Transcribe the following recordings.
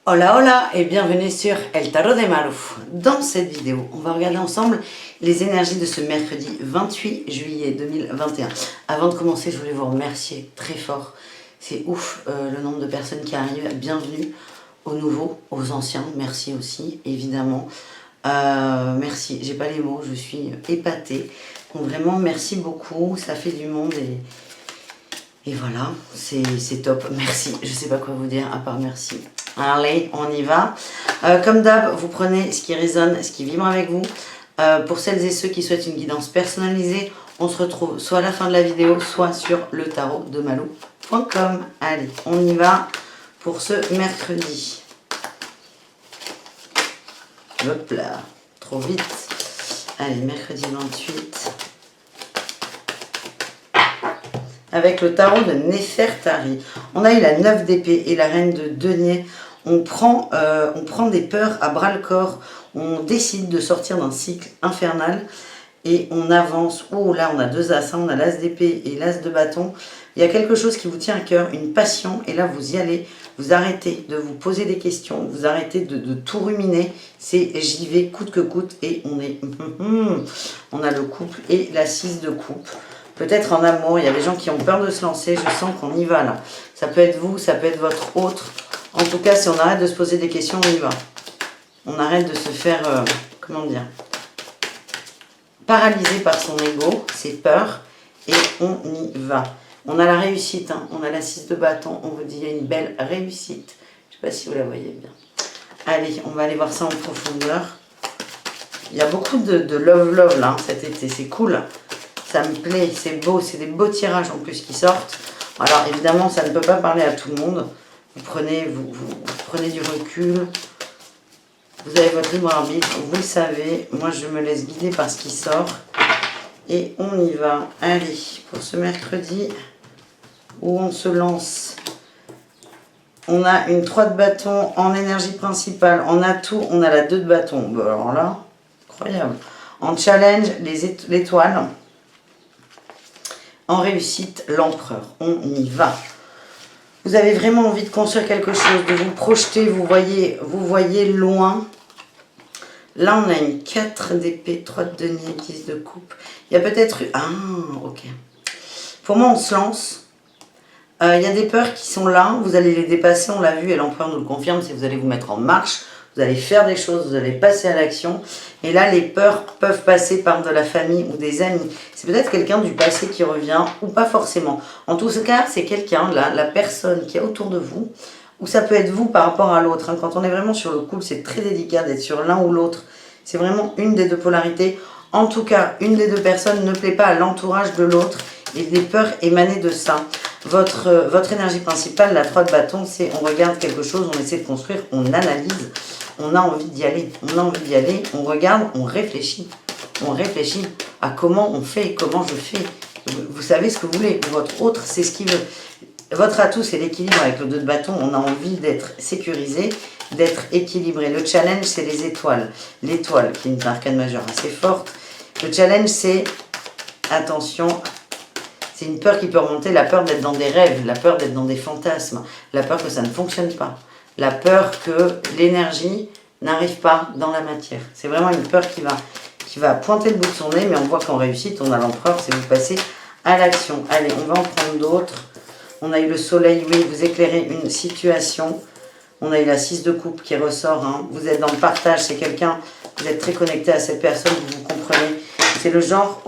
Hola hola et bienvenue sur El Tarot de Malu. Dans cette vidéo, on va regarder ensemble les énergies de ce mercredi 28 juillet 2021. Avant de commencer, je voulais vous remercier très fort. C'est ouf le nombre de personnes qui arrivent. Bienvenue aux nouveaux, aux anciens. Merci aussi, évidemment. Merci, j'ai pas les mots, je suis épatée. Donc vraiment, merci beaucoup. Ça fait du monde et voilà, c'est top. Merci, je sais pas quoi vous dire à part merci. Allez, on y va. Comme d'hab, vous prenez ce qui résonne, ce qui vibre avec vous. Pour celles et ceux qui souhaitent une guidance personnalisée, on se retrouve soit à la fin de la vidéo, soit sur le tarot de Malou.com. Allez, on y va pour ce mercredi. Hop là, trop vite. Allez, mercredi 28. Avec le tarot de Nefertari. On a eu la 9 d'épée et la reine de denier. On prend des peurs à bras le corps. On décide de sortir d'un cycle infernal et on avance. Oh là, on a deux as, on a l'as d'épée et l'as de bâton. Il y a quelque chose qui vous tient à cœur, une passion, et là vous y allez. Vous arrêtez de vous poser des questions, vous arrêtez de tout ruminer. C'est j'y vais coûte que coûte et on est... On a le couple et la 6 de coupe. Peut-être en amour, il y a des gens qui ont peur de se lancer, je sens qu'on y va là. Ça peut être vous, ça peut être votre autre. En tout cas, si on arrête de se poser des questions, on y va. On arrête de se faire, comment dire, paralysé par son ego, ses peurs, et on y va. On a la réussite, hein. On a la 6 de bâton, on vous dit il y a une belle réussite. Je ne sais pas si vous la voyez bien. Allez, on va aller voir ça en profondeur. Il y a beaucoup de love là, hein, cet été, c'est cool. Ça me plaît, c'est beau, c'est des beaux tirages en plus qui sortent. Alors évidemment, ça ne peut pas parler à tout le monde. Vous prenez du recul. Vous avez votre libre arbitre, vous le savez. Moi, je me laisse guider par ce qui sort. Et on y va. Allez, pour ce mercredi où on se lance. On a une 3 de bâton en énergie principale. En atout, on a la 2 de bâton. Bon, alors là, incroyable. En challenge, l'étoile. En réussite, l'empereur. On y va. Vous avez vraiment envie de construire quelque chose, de vous projeter, vous voyez loin. Là, on a une 4 d'épée, 3 de denier, 10 de coupe. Il y a peut-être... Ah, ok. Pour moi, on se lance. Il y a des peurs qui sont là. Vous allez les dépasser, on l'a vu, et l'empereur nous le confirme, c'est que vous allez vous mettre en marche. Vous allez faire des choses, vous allez passer à l'action. Et là, les peurs peuvent passer par de la famille ou des amis. C'est peut-être quelqu'un du passé qui revient ou pas forcément. En tout cas, c'est quelqu'un, là, la personne qui est autour de vous. Ou ça peut être vous par rapport à l'autre. Hein. Quand on est vraiment sur le couple, c'est très délicat d'être sur l'un ou l'autre. C'est vraiment une des deux polarités. En tout cas, une des deux personnes ne plaît pas à l'entourage de l'autre. Et les peurs émanées de ça. Votre énergie principale, la 3 de bâton, c'est on regarde quelque chose, on essaie de construire, on analyse. On a envie d'y aller, on regarde, on réfléchit à comment on fait, comment je fais. Vous savez ce que vous voulez, votre autre, c'est ce qu'il veut. Votre atout, c'est l'équilibre avec le 2 de bâton, on a envie d'être sécurisé, d'être équilibré. Le challenge, c'est les étoiles. L'étoile, qui est une arcane majeure assez forte. Le challenge, c'est, attention, c'est une peur qui peut remonter, la peur d'être dans des rêves, la peur d'être dans des fantasmes, la peur que ça ne fonctionne pas. La peur que l'énergie n'arrive pas dans la matière. C'est vraiment une peur qui va pointer le bout de son nez, mais on voit qu'en réussite, on a l'empereur, c'est vous passer à l'action. Allez, on va en prendre d'autres. On a eu le soleil, oui, vous éclairez une situation. On a eu la 6 de coupe qui ressort. Hein. Vous êtes dans le partage, c'est quelqu'un, vous êtes très connecté à cette personne, vous comprenez. C'est le genre,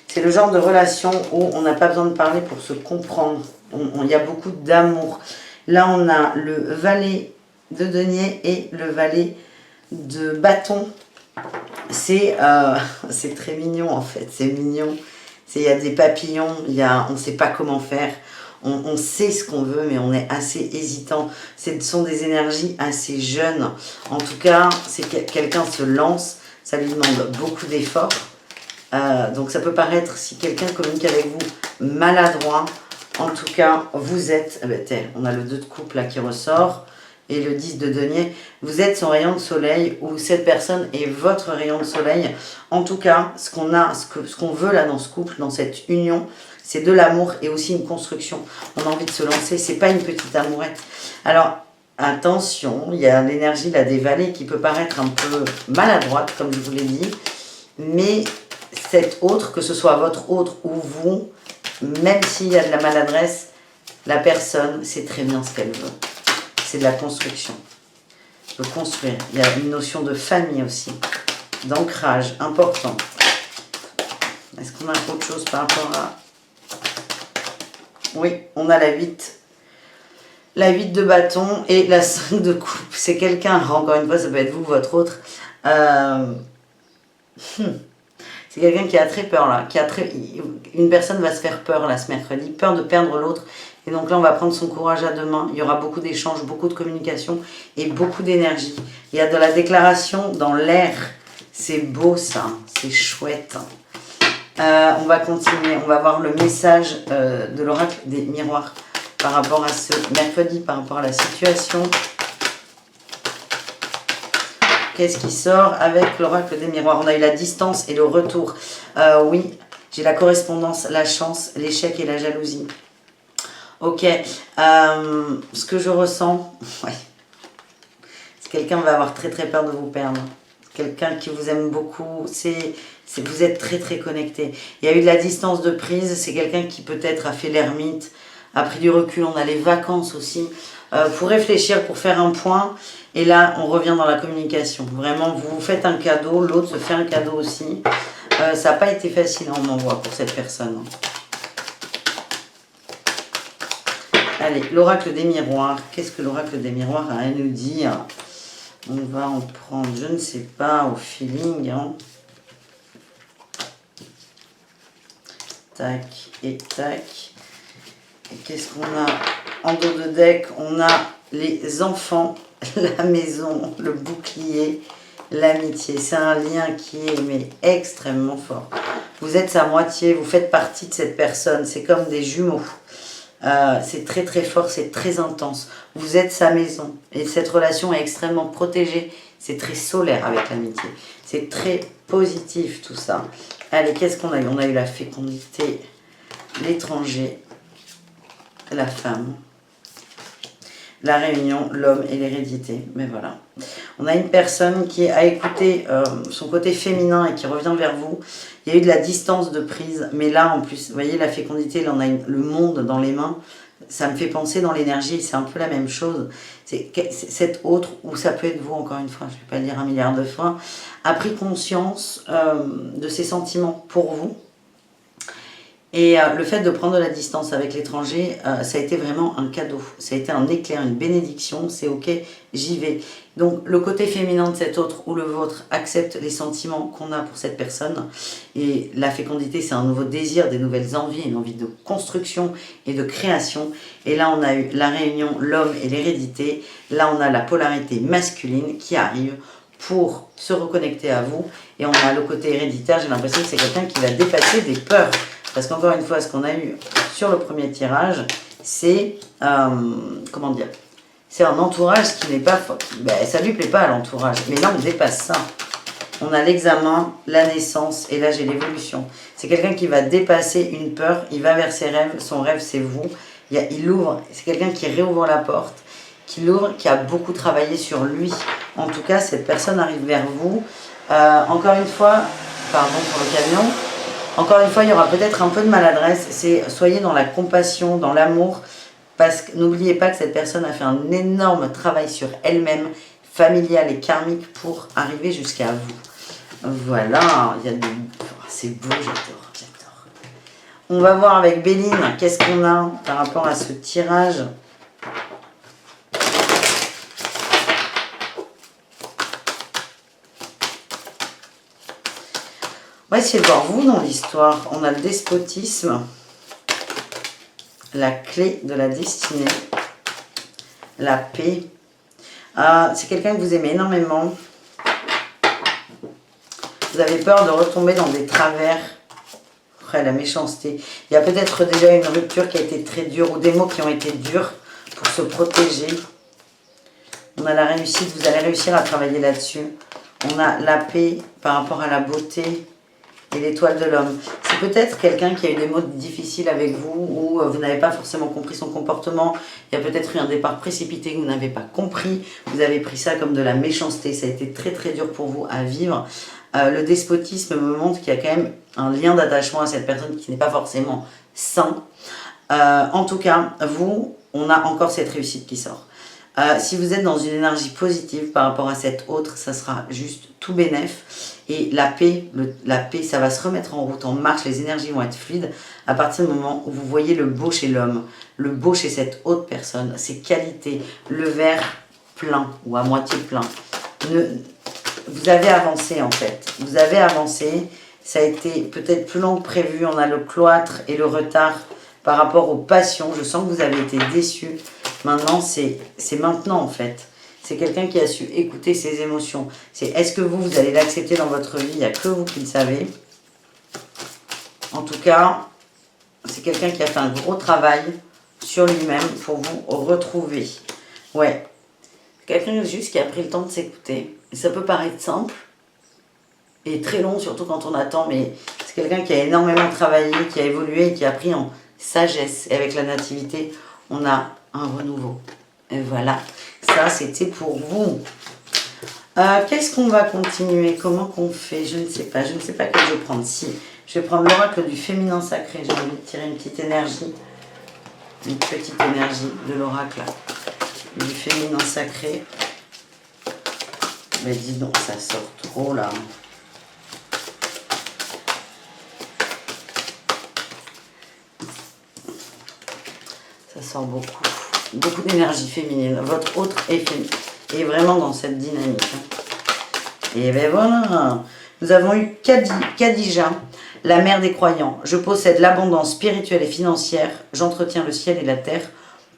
c'est le genre de relation où on n'a pas besoin de parler pour se comprendre. Il y a beaucoup d'amour. Là, on a le valet de denier et le valet de bâton. C'est très mignon, en fait. C'est mignon. Il y a des papillons, on ne sait pas comment faire. On sait ce qu'on veut, mais on est assez hésitant. Ce sont des énergies assez jeunes. En tout cas, c'est quelqu'un se lance, ça lui demande beaucoup d'efforts. Donc, ça peut paraître, si quelqu'un communique avec vous, maladroit. En tout cas, vous êtes, on a le 2 de coupe là qui ressort et le 10 de denier. Vous êtes son rayon de soleil ou cette personne est votre rayon de soleil. En tout cas, ce qu'on veut là dans ce couple, dans cette union, c'est de l'amour et aussi une construction. On a envie de se lancer, c'est pas une petite amourette. Alors, attention, il y a l'énergie là des vallées qui peut paraître un peu maladroite, comme je vous l'ai dit, mais cet autre, que ce soit votre autre ou vous, même s'il y a de la maladresse, la personne sait très bien ce qu'elle veut. C'est de la construction. De construire. Il y a une notion de famille aussi, d'ancrage important. Est-ce qu'on a autre chose par rapport à... Oui, on a la 8. La 8 de bâton et la 5 de coupe. C'est quelqu'un, encore une fois, ça peut être vous, votre autre. C'est quelqu'un qui a très peur là. Une personne va se faire peur là ce mercredi. Peur de perdre l'autre. Et donc là, on va prendre son courage à deux mains. Il y aura beaucoup d'échanges, beaucoup de communication et beaucoup d'énergie. Il y a de la déclaration dans l'air. C'est beau ça. C'est chouette. On va continuer. On va voir le message de l'oracle des miroirs par rapport à ce mercredi, par rapport à la situation. Qu'est-ce qui sort avec l'oracle des miroirs? On a eu la distance et le retour. Oui, j'ai la correspondance, la chance, l'échec et la jalousie. Ok. Ce que je ressens, ouais. Quelqu'un va avoir très très peur de vous perdre. Quelqu'un qui vous aime beaucoup, vous êtes très très connecté. Il y a eu de la distance de prise, c'est quelqu'un qui peut-être a fait l'ermite, a pris du recul, on a les vacances aussi, pour réfléchir, pour faire un point. Et là, on revient dans la communication. Vraiment, vous vous faites un cadeau, l'autre se fait un cadeau aussi. Ça n'a pas été facile, on m'envoie pour cette personne. Allez, l'oracle des miroirs. Qu'est-ce que l'oracle des miroirs a à nous dire? On va en prendre, je ne sais pas, au feeling. Hein. Tac et tac. Et qu'est-ce qu'on a en dos de deck? On a les enfants, la maison, le bouclier, l'amitié. C'est un lien qui est mais, extrêmement fort. Vous êtes sa moitié, vous faites partie de cette personne. C'est comme des jumeaux. C'est très très fort, c'est très intense. Vous êtes sa maison et cette relation est extrêmement protégée. C'est très solaire avec l'amitié. C'est très positif tout ça. Allez, qu'est-ce qu'on a eu? On a eu la fécondité, l'étranger, la femme, la réunion, l'homme et l'hérédité. Mais voilà. On a une personne qui a écouté son côté féminin et qui revient vers vous. Il y a eu de la distance de prise. Mais là, en plus, vous voyez, la fécondité, là, on a le monde dans les mains. Ça me fait penser dans l'énergie, c'est un peu la même chose. C'est cet autre, ou ça peut être vous, encore une fois, je ne vais pas le dire 1 milliard de fois, a pris conscience de ses sentiments pour vous. Et le fait de prendre de la distance avec l'étranger, ça a été vraiment un cadeau. Ça a été un éclair, une bénédiction. C'est ok, j'y vais. Donc le côté féminin de cet autre ou le vôtre accepte les sentiments qu'on a pour cette personne. Et la fécondité, c'est un nouveau désir, des nouvelles envies, une envie de construction et de création. Et là, on a eu la réunion, l'homme et l'hérédité. Là, on a la polarité masculine qui arrive pour se reconnecter à vous. Et on a le côté héréditaire. J'ai l'impression que c'est quelqu'un qui va dépasser des peurs. Parce qu'encore une fois, ce qu'on a eu sur le premier tirage, c'est, comment dire, c'est un entourage qui n'est pas, ben, ça ne lui plaît pas à l'entourage. Mais là, on dépasse ça. On a l'examen, la naissance, et là, j'ai l'évolution. C'est quelqu'un qui va dépasser une peur, il va vers ses rêves, son rêve, c'est vous. Il ouvre, c'est quelqu'un qui réouvre la porte, qui l'ouvre, qui a beaucoup travaillé sur lui. En tout cas, cette personne arrive vers vous. Encore une fois, pardon pour le camion. Encore une fois, il y aura peut-être un peu de maladresse. Soyez dans la compassion, dans l'amour, parce que n'oubliez pas que cette personne a fait un énorme travail sur elle-même, familial et karmique, pour arriver jusqu'à vous. Voilà, c'est beau, j'adore, j'adore. On va voir avec Béline, qu'est-ce qu'on a par rapport à ce tirage. On va essayer de voir vous dans l'histoire. On a le despotisme, la clé de la destinée, la paix. C'est quelqu'un que vous aimez énormément. Vous avez peur de retomber dans des travers. Après, la méchanceté. Il y a peut-être déjà une rupture qui a été très dure ou des mots qui ont été durs pour se protéger. On a la réussite. Vous allez réussir à travailler là-dessus. On a la paix par rapport à la beauté. et l'étoile de l'homme. C'est peut-être quelqu'un qui a eu des mots difficiles avec vous ou vous n'avez pas forcément compris son comportement. Il y a peut-être eu un départ précipité que vous n'avez pas compris. Vous avez pris ça comme de la méchanceté. Ça a été très très dur pour vous à vivre. Le despotisme me montre qu'il y a quand même un lien d'attachement à cette personne qui n'est pas forcément sain. En tout cas, vous, on a encore cette réussite qui sort. Si vous êtes dans une énergie positive par rapport à cette autre, ça sera juste tout bénef. Et la paix, ça va se remettre en route, en marche, les énergies vont être fluides à partir du moment où vous voyez le beau chez l'homme, le beau chez cette autre personne, ses qualités, le verre plein ou à moitié plein. Vous avez avancé en fait, vous avez avancé, ça a été peut-être plus long que prévu, on a le cloître et le retard par rapport aux passions, je sens que vous avez été déçus. Maintenant, c'est maintenant en fait. C'est quelqu'un qui a su écouter ses émotions. C'est est-ce que vous allez l'accepter dans votre vie? Il n'y a que vous qui le savez. En tout cas, c'est quelqu'un qui a fait un gros travail sur lui-même pour vous retrouver. Ouais. Quelqu'un juste qui a pris le temps de s'écouter. Ça peut paraître simple et très long, surtout quand on attend, mais c'est quelqu'un qui a énormément travaillé, qui a évolué et qui a pris en sagesse. Et avec la nativité, on a un renouveau. Et voilà, ça c'était pour vous. Qu'est-ce qu'on va continuer? Comment qu'on fait? Je ne sais pas. Je ne sais pas quel je vais prendre. Si, je vais prendre l'oracle du féminin sacré. J'ai envie de tirer une petite énergie. Une petite énergie de l'oracle du féminin sacré. Mais dis donc, ça sort trop là. Ça sort beaucoup. Beaucoup d'énergie féminine. Votre autre est vraiment dans cette dynamique. Et ben voilà. Nous avons eu Khadija, la mère des croyants. Je possède l'abondance spirituelle et financière. J'entretiens le ciel et la terre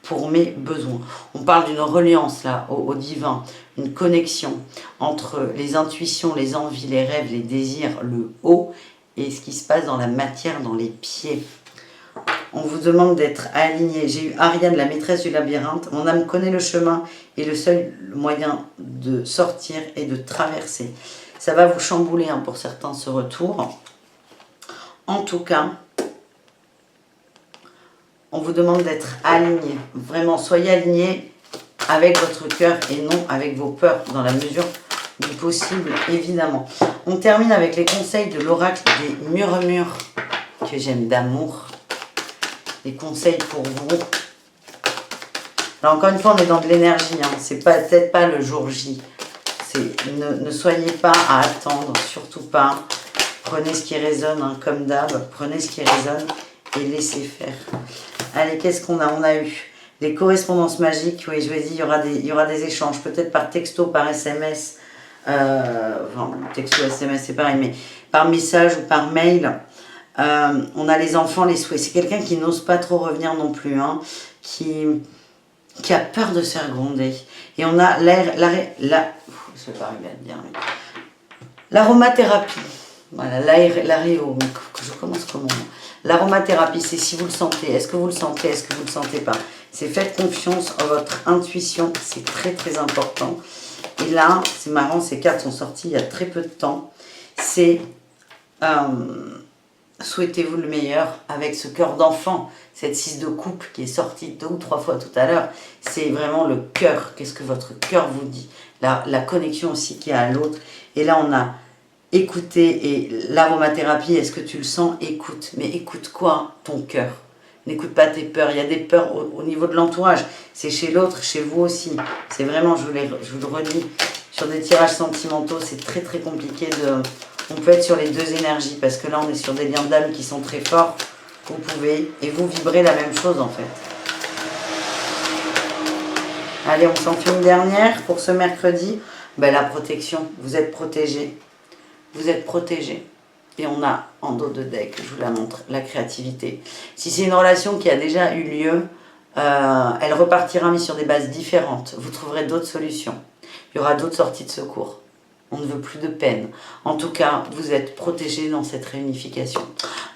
pour mes besoins. On parle d'une reliance là au divin, une connexion entre les intuitions, les envies, les rêves, les désirs, le haut et ce qui se passe dans la matière, dans les pieds. On vous demande d'être aligné. J'ai eu Ariane, la maîtresse du labyrinthe. Mon âme connaît le chemin et le seul moyen de sortir est de traverser. Ça va vous chambouler hein, pour certains ce retour. En tout cas, on vous demande d'être aligné. Vraiment, soyez aligné avec votre cœur et non avec vos peurs, dans la mesure du possible, évidemment. On termine avec les conseils de l'oracle des murmures que j'aime d'amour. Des conseils pour vous. Là, encore une fois, on est dans de l'énergie. Hein. C'est peut-être pas le jour J. Ne soyez pas à attendre, surtout pas. Prenez ce qui résonne, hein, comme d'hab. Prenez ce qui résonne et laissez faire. Allez, qu'est-ce qu'on a? On a eu des correspondances magiques. Oui, je vous ai dit, il y aura des échanges. Peut-être par texto, par SMS. Enfin, texto, SMS, c'est pareil. Mais par message ou par mail. On a les enfants, les souhaits. C'est quelqu'un qui n'ose pas trop revenir non plus, hein, qui a peur de se faire gronder. Et on a je vais pas arriver à le dire, l'aromathérapie. Voilà, l'aréo. Je commence comment? L'aromathérapie, c'est si vous le sentez. Est-ce que vous le sentez? Est-ce que vous ne le sentez pas? C'est faites confiance en votre intuition. C'est très très important. Et là, c'est marrant, ces cartes sont sorties il y a très peu de temps. C'est souhaitez-vous le meilleur avec ce cœur d'enfant, cette 6 de coupe qui est sortie 2 ou 3 fois tout à l'heure. C'est vraiment le cœur. Qu'est-ce que votre cœur vous dit? La connexion aussi qu'il y a à l'autre. Et là, on a écouté et l'aromathérapie. Est-ce que tu le sens? Écoute. Mais écoute quoi? Ton cœur. N'écoute pas tes peurs. Il y a des peurs au niveau de l'entourage. C'est chez l'autre, chez vous aussi. C'est vraiment, je vous le redis, sur des tirages sentimentaux, c'est très très compliqué de... On peut être sur les deux énergies parce que là on est sur des liens d'âme qui sont très forts. Vous pouvez et vous vibrez la même chose en fait. Allez, on s'en fait une dernière pour ce mercredi. Ben, la protection, vous êtes protégés. Vous êtes protégés. Et on a en dos de deck, je vous la montre, la créativité. Si c'est une relation qui a déjà eu lieu, elle repartira mais sur des bases différentes. Vous trouverez d'autres solutions. Il y aura d'autres sorties de secours. On ne veut plus de peine. En tout cas, vous êtes protégés dans cette réunification.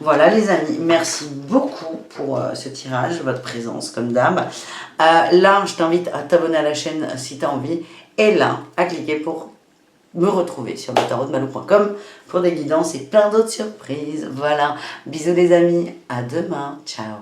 Voilà les amis, merci beaucoup pour ce tirage, votre présence comme d'hab. Là, je t'invite à t'abonner à la chaîne si tu as envie. Et là, à cliquer pour me retrouver sur letarotdemalou.com pour des guidances et plein d'autres surprises. Voilà, bisous les amis, à demain, ciao.